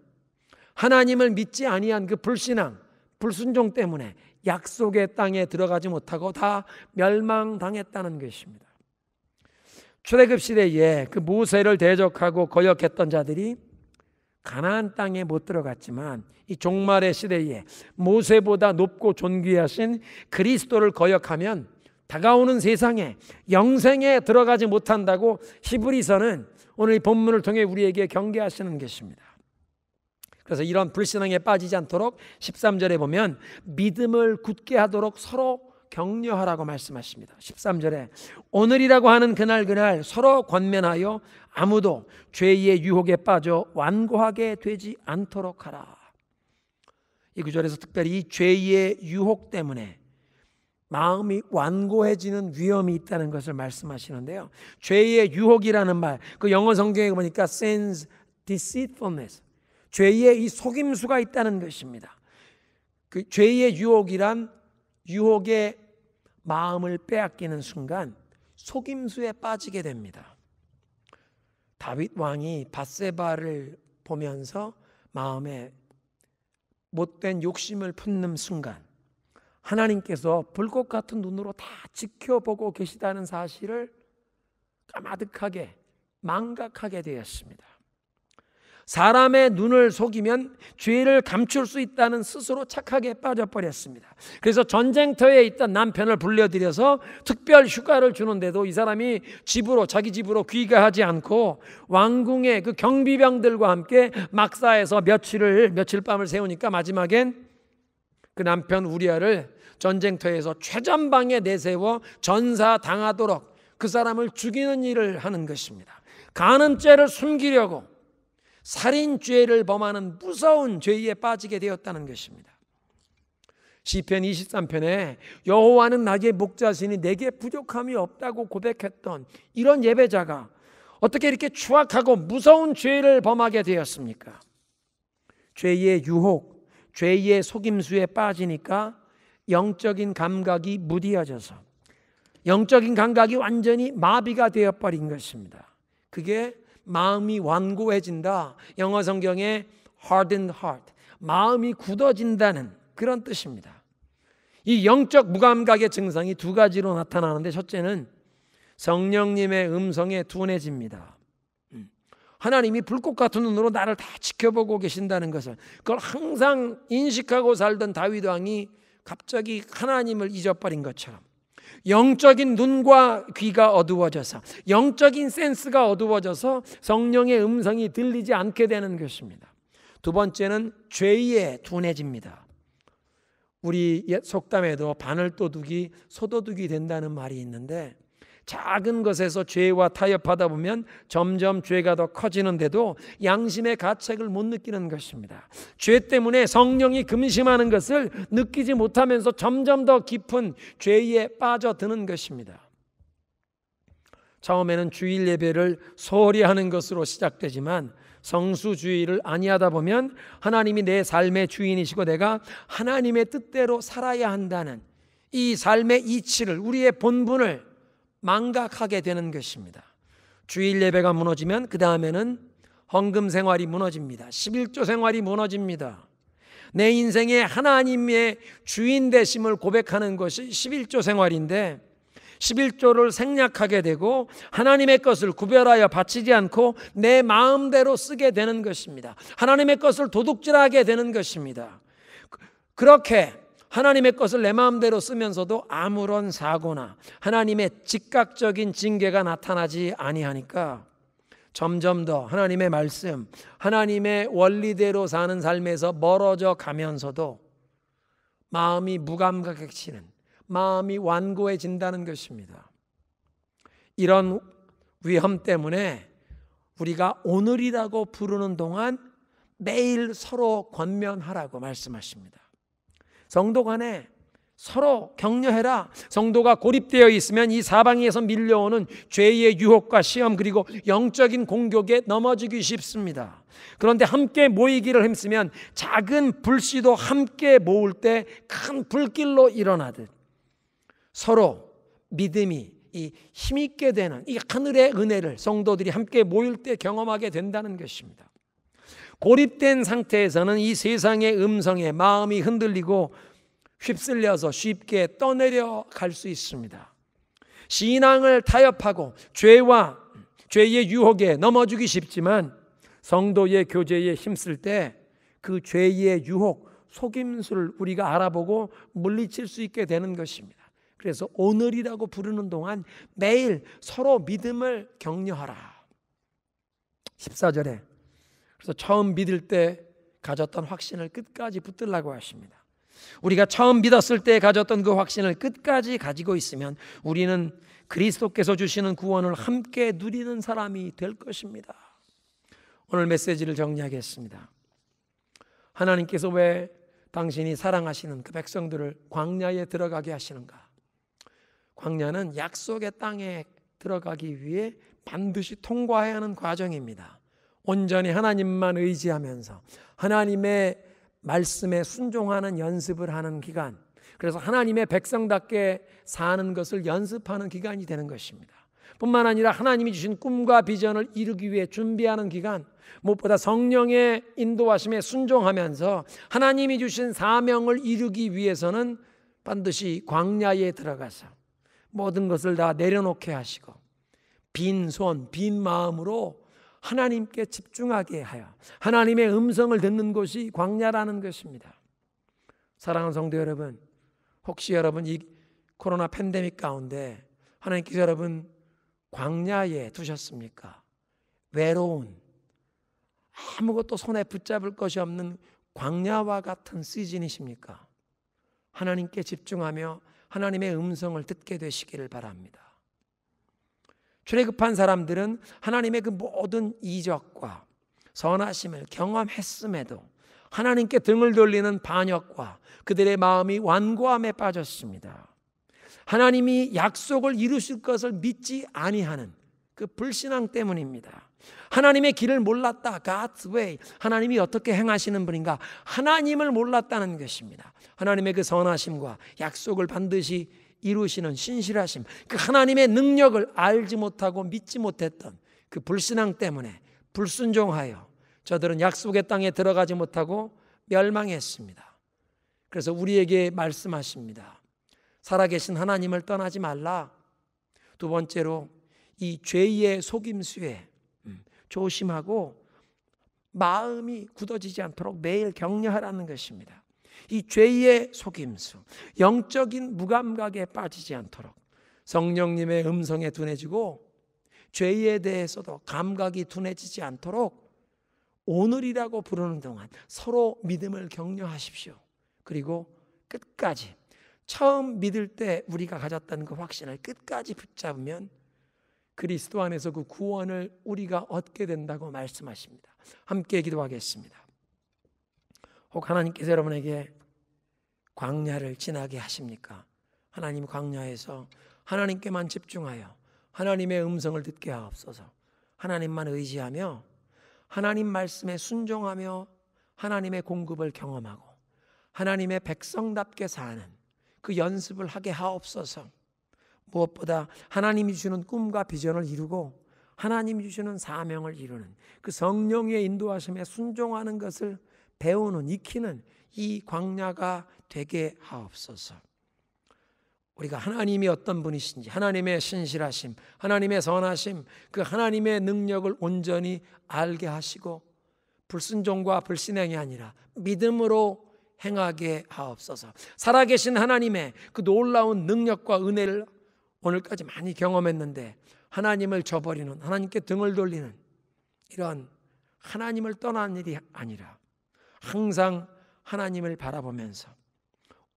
하나님을 믿지 아니한 그 불신앙, 불순종 때문에 약속의 땅에 들어가지 못하고 다 멸망당했다는 것입니다. 출애굽 시대에 그 모세를 대적하고 거역했던 자들이 가나안 땅에 못 들어갔지만 이 종말의 시대에 모세보다 높고 존귀하신 그리스도를 거역하면 다가오는 세상에 영생에 들어가지 못한다고 히브리서는 오늘 이 본문을 통해 우리에게 경계하시는 것입니다. 그래서 이런 불신앙에 빠지지 않도록 13절에 보면 믿음을 굳게 하도록 서로 격려하라고 말씀하십니다. 13절에 오늘이라고 하는 그날 서로 권면하여 아무도 죄의 유혹에 빠져 완고하게 되지 않도록 하라. 이 구절에서 특별히 이 죄의 유혹 때문에 마음이 완고해지는 위험이 있다는 것을 말씀하시는데요. 죄의 유혹이라는 말, 그 영어 성경에 보니까 sin's deceitfulness, 죄의 이 속임수가 있다는 것입니다. 그 죄의 유혹이란 유혹의 마음을 빼앗기는 순간 속임수에 빠지게 됩니다. 다윗 왕이 밧세바를 보면서 마음에 못된 욕심을 품는 순간 하나님께서 불꽃 같은 눈으로 다 지켜보고 계시다는 사실을 까마득하게 망각하게 되었습니다. 사람의 눈을 속이면 죄를 감출 수 있다는 스스로 착각에 빠져버렸습니다. 그래서 전쟁터에 있던 남편을 불러들여서 특별 휴가를 주는데도 이 사람이 자기 집으로 귀가하지 않고 왕궁의 그 경비병들과 함께 막사에서 며칠 밤을 새우니까 마지막엔 그 남편 우리아를 전쟁터에서 최전방에 내세워 전사당하도록 그 사람을 죽이는 일을 하는 것입니다. 간음죄를 숨기려고 살인죄를 범하는 무서운 죄에 빠지게 되었다는 것입니다. 시편 23편에 여호와는 나의 목자시니 내게 부족함이 없다고 고백했던 이런 예배자가 어떻게 이렇게 추악하고 무서운 죄를 범하게 되었습니까? 죄의 유혹, 죄의 속임수에 빠지니까 영적인 감각이 무디어져서 영적인 감각이 완전히 마비가 되어버린 것입니다. 그게 마음이 완고해진다. 영어 성경에 hardened heart, 마음이 굳어진다는 그런 뜻입니다. 이 영적 무감각의 증상이 두 가지로 나타나는데, 첫째는 성령님의 음성에 둔해집니다. 하나님이 불꽃 같은 눈으로 나를 다 지켜보고 계신다는 것을, 그걸 항상 인식하고 살던 다윗 왕이 갑자기 하나님을 잊어버린 것처럼 영적인 눈과 귀가 어두워져서, 영적인 센스가 어두워져서 성령의 음성이 들리지 않게 되는 것입니다. 두 번째는 죄에 둔해집니다. 우리 옛 속담에도 바늘도둑이 소도둑이 된다는 말이 있는데, 작은 것에서 죄와 타협하다 보면 점점 죄가 더 커지는데도 양심의 가책을 못 느끼는 것입니다. 죄 때문에 성령이 금심하는 것을 느끼지 못하면서 점점 더 깊은 죄에 빠져드는 것입니다. 처음에는 주일 예배를 소홀히 하는 것으로 시작되지만 성수주의를 아니하다 보면 하나님이 내 삶의 주인이시고 내가 하나님의 뜻대로 살아야 한다는 이 삶의 이치를, 우리의 본분을 망각하게 되는 것입니다. 주일 예배가 무너지면 그 다음에는 헌금 생활이 무너집니다. 11조 생활이 무너집니다. 내 인생의 하나님의 주인 되심을 고백하는 것이 11조 생활인데, 11조를 생략하게 되고 하나님의 것을 구별하여 바치지 않고 내 마음대로 쓰게 되는 것입니다. 하나님의 것을 도둑질하게 되는 것입니다. 그렇게 하나님의 것을 내 마음대로 쓰면서도 아무런 사고나 하나님의 즉각적인 징계가 나타나지 아니하니까 점점 더 하나님의 말씀, 하나님의 원리대로 사는 삶에서 멀어져 가면서도 마음이 무감각해지는, 마음이 완고해진다는 것입니다. 이런 위험 때문에 우리가 오늘이라고 부르는 동안 매일 서로 권면하라고 말씀하십니다. 성도 간에 서로 격려해라. 성도가 고립되어 있으면 이 사방에서 밀려오는 죄의 유혹과 시험, 그리고 영적인 공격에 넘어지기 쉽습니다. 그런데 함께 모이기를 힘쓰면 작은 불씨도 함께 모을 때 큰 불길로 일어나듯 서로 믿음이 이 힘있게 되는 이 하늘의 은혜를 성도들이 함께 모일 때 경험하게 된다는 것입니다. 고립된 상태에서는 이 세상의 음성에 마음이 흔들리고 휩쓸려서 쉽게 떠내려 갈 수 있습니다. 신앙을 타협하고 죄와 죄의 유혹에 넘어지기 쉽지만 성도의 교제에 힘쓸 때 그 죄의 유혹, 속임수를 우리가 알아보고 물리칠 수 있게 되는 것입니다. 그래서 오늘이라고 부르는 동안 매일 서로 믿음을 격려하라. 14절에 그래서 처음 믿을 때 가졌던 확신을 끝까지 붙들라고 하십니다. 우리가 처음 믿었을 때 가졌던 그 확신을 끝까지 가지고 있으면 우리는 그리스도께서 주시는 구원을 함께 누리는 사람이 될 것입니다. 오늘 메시지를 정리하겠습니다. 하나님께서 왜 당신이 사랑하시는 그 백성들을 광야에 들어가게 하시는가? 광야는 약속의 땅에 들어가기 위해 반드시 통과해야 하는 과정입니다. 온전히 하나님만 의지하면서 하나님의 말씀에 순종하는 연습을 하는 기간, 그래서 하나님의 백성답게 사는 것을 연습하는 기간이 되는 것입니다. 뿐만 아니라 하나님이 주신 꿈과 비전을 이루기 위해 준비하는 기간, 무엇보다 성령의 인도하심에 순종하면서 하나님이 주신 사명을 이루기 위해서는 반드시 광야에 들어가서 모든 것을 다 내려놓게 하시고 빈손, 빈 마음으로 하나님께 집중하게 하여 하나님의 음성을 듣는 곳이 광야라는 것입니다. 사랑하는 성도 여러분, 혹시 여러분 이 코로나 팬데믹 가운데 하나님께서 여러분 광야에 두셨습니까? 외로운, 아무것도 손에 붙잡을 것이 없는 광야와 같은 시즌이십니까? 하나님께 집중하며 하나님의 음성을 듣게 되시기를 바랍니다. 출애굽한 사람들은 하나님의 그 모든 이적과 선하심을 경험했음에도 하나님께 등을 돌리는 반역과 그들의 마음이 완고함에 빠졌습니다. 하나님이 약속을 이루실 것을 믿지 아니하는 그 불신앙 때문입니다. 하나님의 길을 몰랐다. God's way. 하나님이 어떻게 행하시는 분인가? 하나님을 몰랐다는 것입니다. 하나님의 그 선하심과 약속을 반드시 이루시는 신실하심, 그 하나님의 능력을 알지 못하고 믿지 못했던 그 불신앙 때문에 불순종하여 저들은 약속의 땅에 들어가지 못하고 멸망했습니다. 그래서 우리에게 말씀하십니다. 살아계신 하나님을 떠나지 말라. 두 번째로 이 죄의 속임수에 조심하고 마음이 굳어지지 않도록 매일 격려하라는 것입니다. 이 죄의 속임수, 영적인 무감각에 빠지지 않도록 성령님의 음성에 둔해지고 죄에 대해서도 감각이 둔해지지 않도록 오늘이라고 부르는 동안 서로 믿음을 격려하십시오. 그리고 끝까지 처음 믿을 때 우리가 가졌던 그 확신을 끝까지 붙잡으면 그리스도 안에서 그 구원을 우리가 얻게 된다고 말씀하십니다. 함께 기도하겠습니다. 혹 하나님께서 여러분에게 광야를 지나게 하십니까? 하나님 광야에서 하나님께만 집중하여 하나님의 음성을 듣게 하옵소서. 하나님만 의지하며 하나님 말씀에 순종하며 하나님의 공급을 경험하고 하나님의 백성답게 사는 그 연습을 하게 하옵소서. 무엇보다 하나님이 주시는 꿈과 비전을 이루고 하나님이 주시는 사명을 이루는 그 성령의 인도하심에 순종하는 것을 배우는, 익히는 이 광야가 되게 하옵소서. 우리가 하나님이 어떤 분이신지, 하나님의 신실하심, 하나님의 선하심, 그 하나님의 능력을 온전히 알게 하시고 불순종과 불신앙이 아니라 믿음으로 행하게 하옵소서. 살아계신 하나님의 그 놀라운 능력과 은혜를 오늘까지 많이 경험했는데 하나님을 저버리는, 하나님께 등을 돌리는 이런 하나님을 떠나는 일이 아니라 항상 하나님을 바라보면서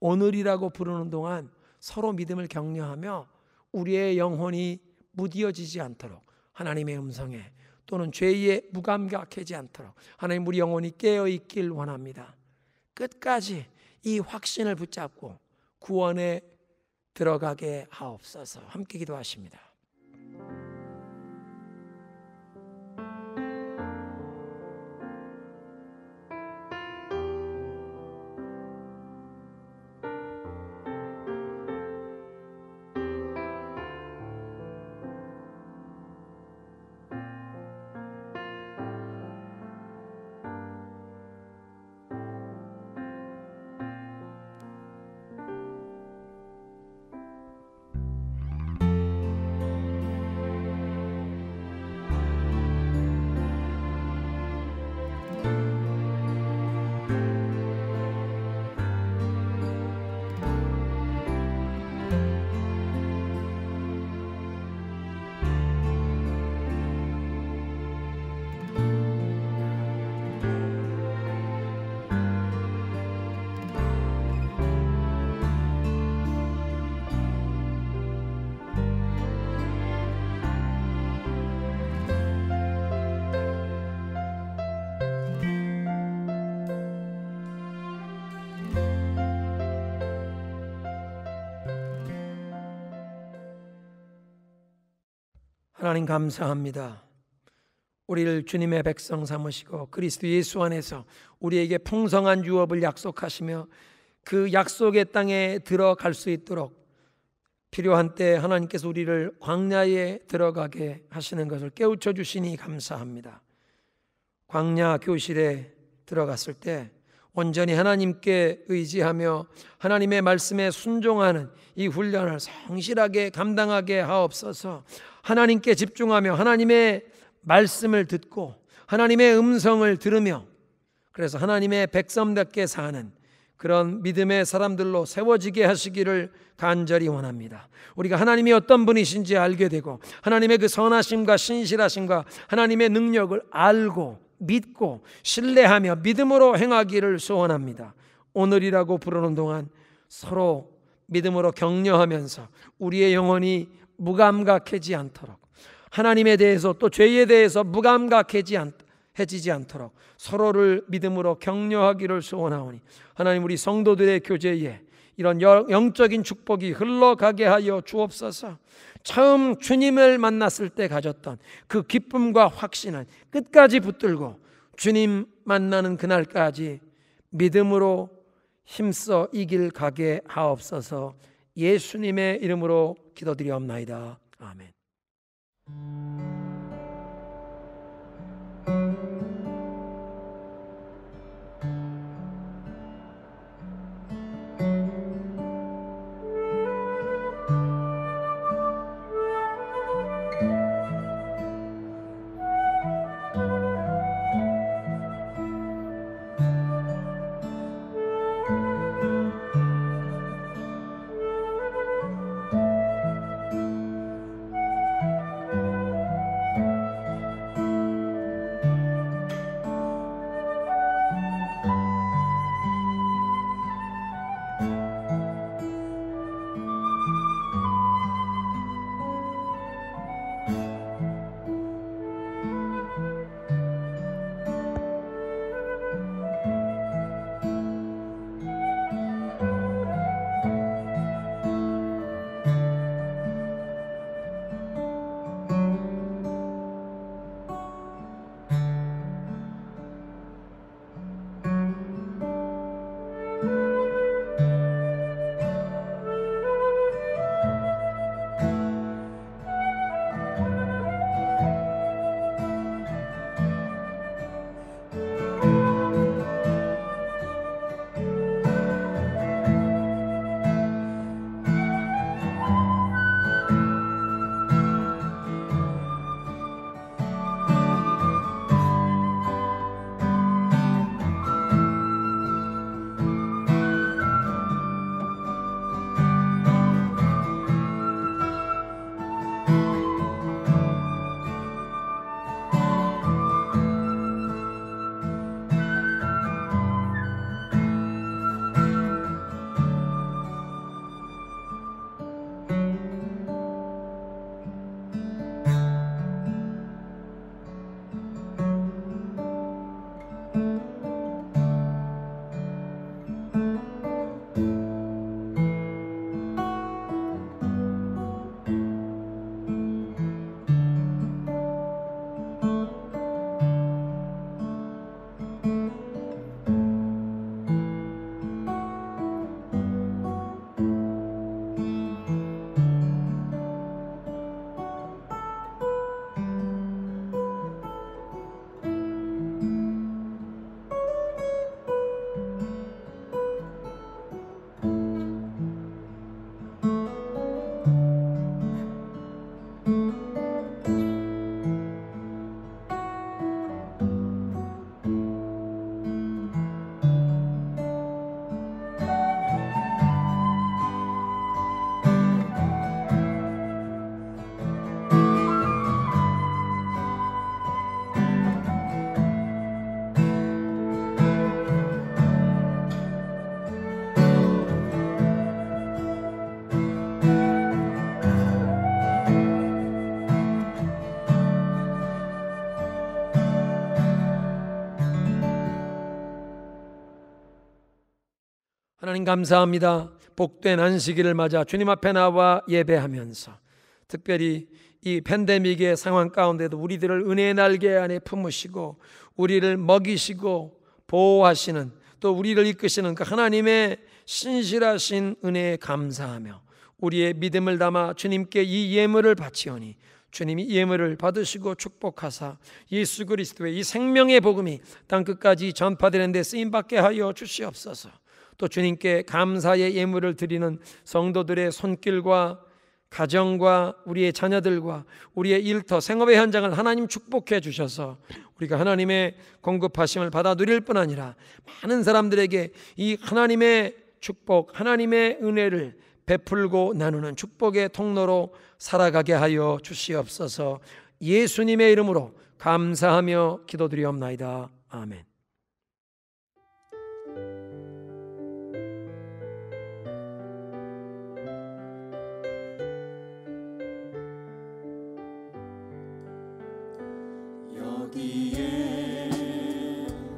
오늘이라고 부르는 동안 서로 믿음을 격려하며 우리의 영혼이 무디어지지 않도록 하나님의 음성에 또는 죄에 무감각하지 않도록 하나님 우리 영혼이 깨어있길 원합니다. 끝까지 이 확신을 붙잡고 구원에 들어가게 하옵소서. 함께 기도하십니다. 하나님 감사합니다. 우리를 주님의 백성 삼으시고 그리스도 예수 안에서 우리에게 풍성한 유업을 약속하시며 그 약속의 땅에 들어갈 수 있도록 필요한 때 하나님께서 우리를 광야에 들어가게 하시는 것을 깨우쳐 주시니 감사합니다. 광야 교실에 들어갔을 때 온전히 하나님께 의지하며 하나님의 말씀에 순종하는 이 훈련을 성실하게 감당하게 하옵소서. 하나님께 집중하며 하나님의 말씀을 듣고 하나님의 음성을 들으며 그래서 하나님의 백성답게 사는 그런 믿음의 사람들로 세워지게 하시기를 간절히 원합니다. 우리가 하나님이 어떤 분이신지 알게 되고 하나님의 그 선하심과 신실하심과 하나님의 능력을 알고 믿고 신뢰하며 믿음으로 행하기를 소원합니다. 오늘이라고 부르는 동안 서로 믿음으로 격려하면서 우리의 영혼이 무감각해지지 않도록 하나님에 대해서 또 죄에 대해서 무감각해지지 않도록 서로를 믿음으로 격려하기를 소원하오니 하나님 우리 성도들의 교제에 이런 영적인 축복이 흘러가게 하여 주옵소서. 처음 주님을 만났을 때 가졌던 그 기쁨과 확신을 끝까지 붙들고 주님 만나는 그날까지 믿음으로 힘써 이 길 가게 하옵소서. 예수님의 이름으로 기도드리옵나이다. 아멘. 하나님 감사합니다. 복된 안식일을 맞아 주님 앞에 나와 예배하면서 특별히 이 팬데믹의 상황 가운데도 우리들을 은혜의 날개 안에 품으시고 우리를 먹이시고 보호하시는, 또 우리를 이끄시는 그 하나님의 신실하신 은혜에 감사하며 우리의 믿음을 담아 주님께 이 예물을 바치오니 주님이 예물을 받으시고 축복하사 예수 그리스도의 이 생명의 복음이 땅끝까지 전파되는 데 쓰임받게 하여 주시옵소서. 또 주님께 감사의 예물을 드리는 성도들의 손길과 가정과 우리의 자녀들과 우리의 일터 생업의 현장을 하나님 축복해 주셔서 우리가 하나님의 공급하심을 받아 누릴 뿐 아니라 많은 사람들에게 이 하나님의 축복, 하나님의 은혜를 베풀고 나누는 축복의 통로로 살아가게 하여 주시옵소서. 예수님의 이름으로 감사하며 기도드리옵나이다. 아멘. 여기에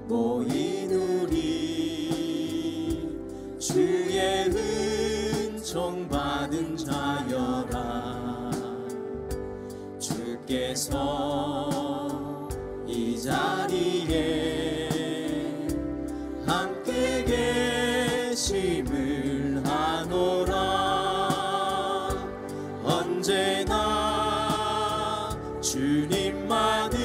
모인 우리 주의 은총 받은 자여라. 주께서 이 자리에 함께 계심을 아노라. 언제나 주님만을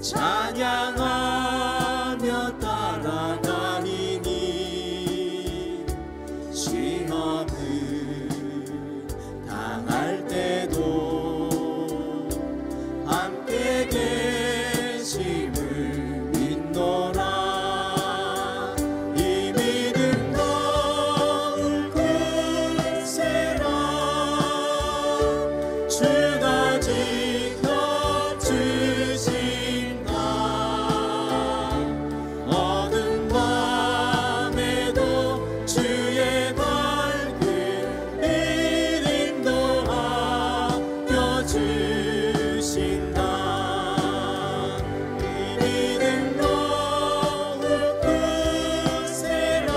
찬양하며 따라가리니 시험을 당할 때도 함께 계심을 믿노라. 이 믿음 더욱 굳세라. 주가 지켜주신다. 어두운 밤에도 주의 밝은 믿음도 아껴주신다. 이 믿음 더욱 굳세라.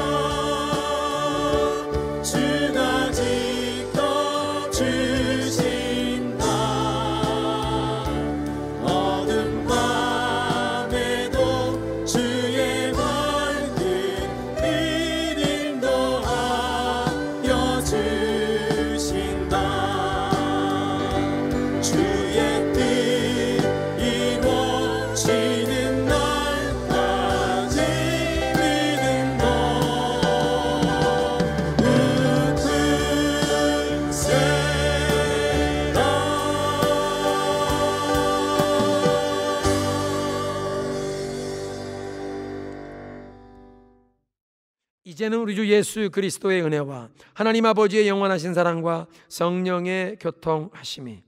주가 지켜주신다. 어두운 밤에도 주의 밝은 믿음도 아껴주신다. 주의 뜻 이루어지는 날까지 믿음도 이제는 우리 주 예수 그리스도의 은혜와 하나님 아버지의 영원하신 사랑과 성령의 교통하심이,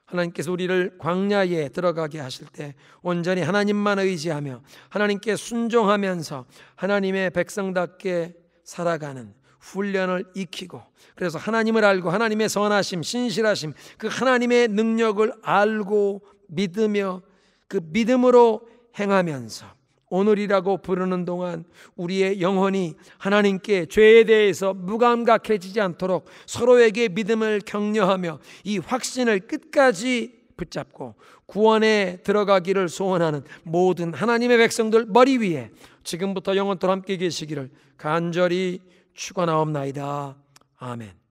하나님께서 우리를 광야에 들어가게 하실 때 온전히 하나님만 의지하며 하나님께 순종하면서 하나님의 백성답게 살아가는 훈련을 익히고, 그래서 하나님을 알고 하나님의 선하심, 신실하심, 그 하나님의 능력을 알고 믿으며 그 믿음으로 행하면서 오늘이라고 부르는 동안 우리의 영혼이 하나님께 죄에 대해서 무감각해지지 않도록 서로에게 믿음을 격려하며 이 확신을 끝까지 붙잡고 구원에 들어가기를 소원하는 모든 하나님의 백성들 머리 위에 지금부터 영원토록 함께 계시기를 간절히 축원하옵나이다. 아멘.